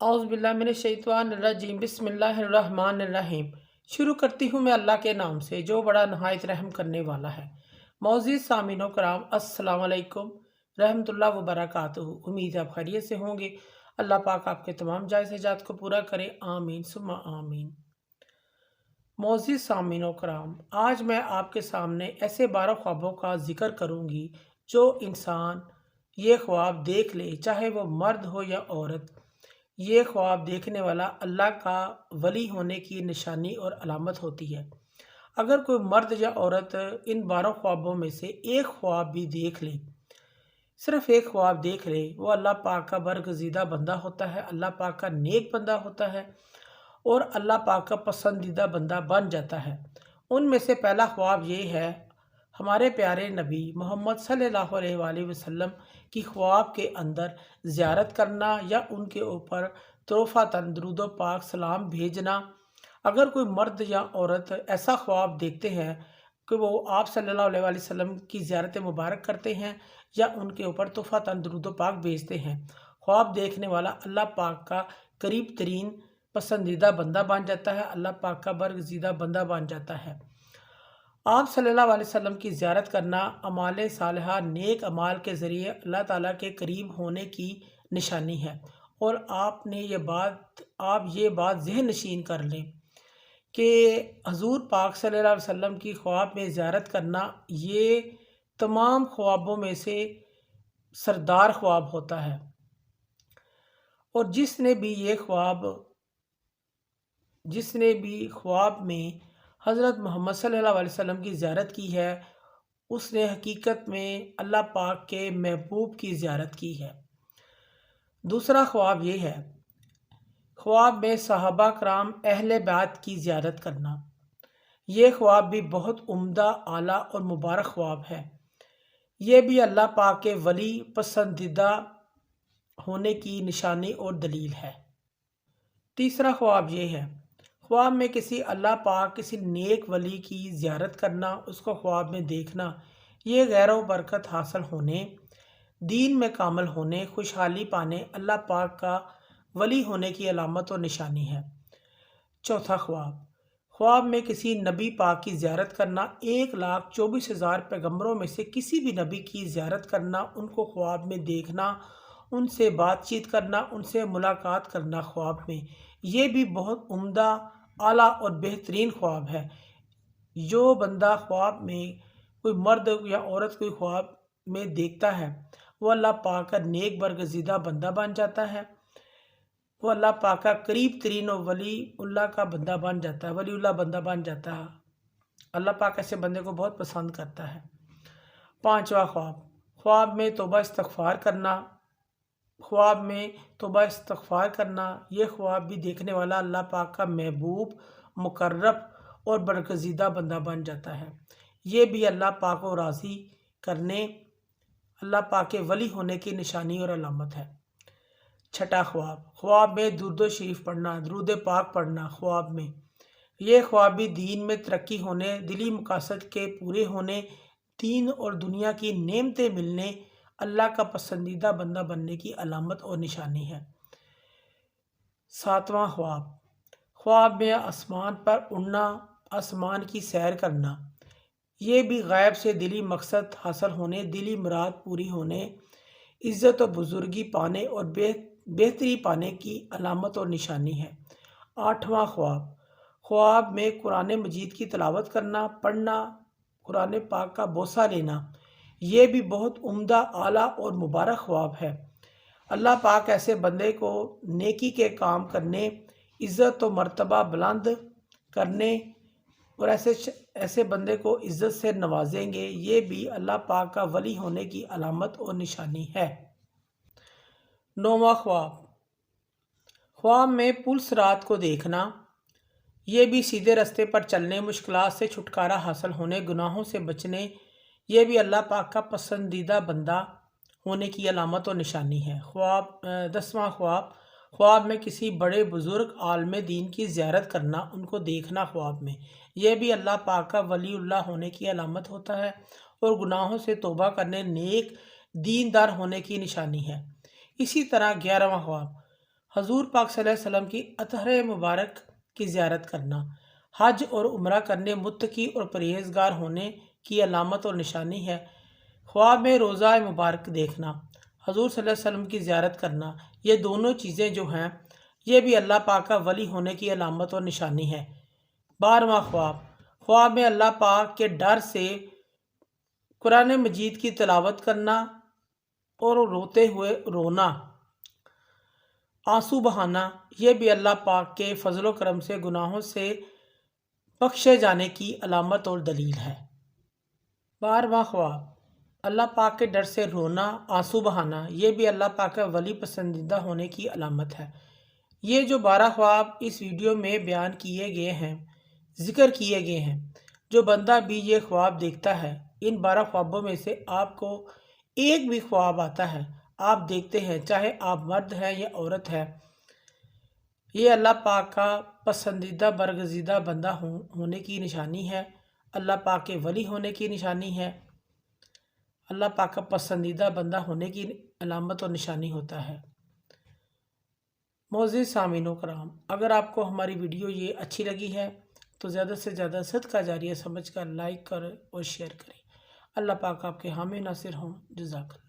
औज़ बिल्लाहि मिनश्शैतानिर्रजीम बिस्मिल्लाहिर्रहमानिर्रहीम। शुरू करती हूँ मैं अल्लाह के नाम से जो बड़ा नहायत रहम करने वाला है। मौजूद सामीनो कराम अस्सलाम वालेकुम रहमतुल्लाह व बरकातुहू। उम्मीद है आप खैरियत से होंगे। अल्लाह पाक आपके तमाम जायज़ हजात को पूरा करे, आमीन सुम्मा आमीन। मौजूद सामीनो कराम, आज मैं आपके सामने ऐसे 12 ख्वाबों का जिक्र करूँगी जो इंसान ये ख्वाब देख ले, चाहे वो मर्द हो या औरत, ये ख्वाब देखने वाला अल्लाह का वली होने की निशानी और अलामत होती है। अगर कोई मर्द या औरत इन 12 ख्वाबों में से एक ख्वाब भी देख ले, सिर्फ एक ख्वाब देख ले, वो अल्लाह पाक का बरगज़ीदा बंदा होता है, अल्लाह पाक का नेक बंदा होता है और अल्लाह पाक का पसंदीदा बंदा बन जाता है। उनमें से पहला ख्वाब ये है, हमारे प्यारे नबी मोहम्मद सल्लल्लाहु अलैहि वसल्लम की ख्वाब के अंदर ज़ियारत करना या उनके ऊपर तोहफ़ा दरूद पाक सलाम भेजना। अगर कोई मर्द या औरत ऐसा ख्वाब देखते हैं कि वो आप सल्लल्लाहु अलैहि वसल्लम की ज़ियारत मुबारक करते हैं या उनके ऊपर तोहफ़ा दरूद पाक भेजते हैं, ख्वाब देखने वाला अल्लाह पाक का करीब तरीन पसंदीदा बंदा बन जाता है, अल्लाह पाक का बरगज़ीदा बंदा बन जाता है। आप सल्लल्लाहु अलैहि वसल्लम की ज़ियारत करना अमाल सालिहा नेक अमाल के ज़रिए अल्लाह ताला के करीब होने की निशानी है। और आप ये बात ज़हन नशीन कर लें कि हजूर पाक सल्लल्लाहु अलैहि वसल्लम की ख्वाब में ज़ियारत करना ये तमाम ख्वाबों में से सरदार ख्वाब होता है। और जिसने भी ख्वाब में हज़रत मोहम्मद सल्लल्लाहु अलैहि वसल्लम की ज़ियारत की है, उसने हकीकत में अल्लाह पाक के महबूब की ज़ियारत की है। दूसरा ख्वाब ये है, ख्वाब में सहाबा कराम अहले बैत की ज़ियारत करना। ये ख्वाब भी बहुत उम्दा, आला और मुबारक ख्वाब है। ये भी अल्लाह पाक के वली पसंदीदा होने की निशानी और दलील है। तीसरा ख्वाब ये है, ख्वाब में किसी अल्लाह पाक किसी नेक वली की ज़ियारत करना, उसको ख्वाब में देखना। ये गैरो बरकत हासिल होने, दीन में कामल होने, खुशहाली पाने, अल्लाह पाक का वली होने की अलामत और निशानी है। चौथा ख्वाब, ख्वाब में किसी नबी पाक की ज़ियारत करना। 1,24,000 पैगम्बरों में से किसी भी नबी की ज़ियारत करना, उनको ख्वाब में देखना, उनसे बातचीत करना, उनसे मुलाकात करना ख्वाब में। ये भी बहुत उम्दा, आला और बेहतरीन ख्वाब है। जो बंदा ख्वाब में कोई मर्द या औरत कोई ख्वाब में देखता है, वो अल्लाह पाक का नेक बरगज़ीदा बंदा बन जाता है, वो अल्लाह पाक का करीब तरीन और वलीउल्लाह का बंदा बन जाता है, वलीउल्लाह बंदा बन जाता है। अल्लाह पाक ऐसे बंदे को बहुत पसंद करता है। पांचवा ख्वाब, ख्वाब में तौबा इस्तग़फ़ार करना। ख्वाब में तौबा इस्तग़फ़ार करना, ये ख्वाब भी देखने वाला अल्लाह पाक का महबूब, मुकर्रब और बरगज़ीदा बंदा बन जाता है। ये भी अल्लाह पाक को राज़ी करने, अल्लाह पाक के वली होने की निशानी और अलामत है। छठा ख्वाब, ख्वाब में दुरूद शरीफ पढ़ना, दुरूद पाक पढ़ना ख्वाब में। ये ख्वाब भी दीन में तरक्की होने, दिली मकासद के पूरे होने, दीन और दुनिया की नेमतें मिलने, अल्लाह का पसंदीदा बंदा बनने की अलामत और निशानी है। सातवां ख्वाब, ख्वाब में आसमान पर उड़ना, आसमान की सैर करना। ये भी गायब से दिली मकसद हासिल होने, दिली मुराद पूरी होने, इज़्ज़त और बुजुर्गी पाने और बेहतरी पाने की अलामत और निशानी है। आठवां ख्वाब, ख्वाब में कुरान मजीद की तिलावत करना, पढ़ना, कुरान पाक का बोसा लेना। ये भी बहुत उम्दा, आला और मुबारक ख्वाब है। अल्लाह पाक ऐसे बंदे को नेकी के काम करने, इज़्ज़त और मर्तबा बुलंद करने और ऐसे बंदे को इज़्ज़त से नवाजेंगे। ये भी अल्लाह पाक का वली होने की अलामत और निशानी है। नौवां ख्वाब, ख्वाब में पुलिस रात को देखना। ये भी सीधे रास्ते पर चलने, मुश्किलात से छुटकारा हासिल होने, गुनाहों से बचने, ये भी अल्लाह पाक का पसंदीदा बंदा होने की अलामत और निशानी है। 10वां ख्वाब, ख्वाब में किसी बड़े बुज़ुर्ग आलिम दीन की ज़ियारत करना, उनको देखना ख्वाब में। यह भी अल्लाह पाक का वलीउल्लाह होने की अलामत होता है और गुनाहों से तौबा करने, नेक दीनदार होने की निशानी है। इसी तरह 11वां ख्वाब, حضور پاک صلی اللہ علیہ وسلم کی اطہر مبارک کی زیارت کرنا، حج اور عمرہ کرنے متقی اور پرہیزگار ہونے کی علامت اور نشانی ہے۔ خواب میں روضہ مبارک دیکھنا، حضور صلی اللہ علیہ وسلم کی زیارت کرنا، یہ دونوں چیزیں جو ہیں یہ بھی اللہ پاک کا ولی ہونے کی علامت اور نشانی ہے۔ 12واں خواب، خواب میں اللہ پاک کے ڈر سے قرآن مجید کی تلاوت کرنا اور روتے ہوئے رونا، آنسو بہانا، یہ بھی اللہ پاک کے فضل و کرم سے گناہوں سے بخشے جانے کی علامت اور دلیل ہے۔ 12واں خواب، اللہ پاک کے ڈر سے رونا، آنسو بہانا، یہ بھی اللہ پاک کا ولی پسندیدہ ہونے کی علامت ہے۔ یہ جو 12 خواب اس ویڈیو میں بیان کیے گئے ہیں، ذکر کیے گئے ہیں، جو بندہ بھی یہ خواب دیکھتا ہے، ان 12 خوابوں میں سے آپ کو ایک بھی خواب آتا ہے، آپ دیکھتے ہیں، چاہے آپ مرد ہیں یا عورت ہے، یہ اللہ پاک کا پسندیدہ برگزیدہ بندہ ہونے کی نشانی ہے، اللہ پاک کے ولی ہونے کی نشانی ہے، اللہ پاک کا پسندیدہ بندہ ہونے کی علامت اور نشانی ہوتا ہے۔ معزز سامعین و کرام، اگر آپ کو ہماری ویڈیو یہ اچھی لگی ہے تو زیادہ سے زیادہ صدقہ جاریہ سمجھ کر لائک کریں اور شیئر کریں۔ اللہ پاک آپ کے حامی ناصر ہوں۔ جزاک اللہ۔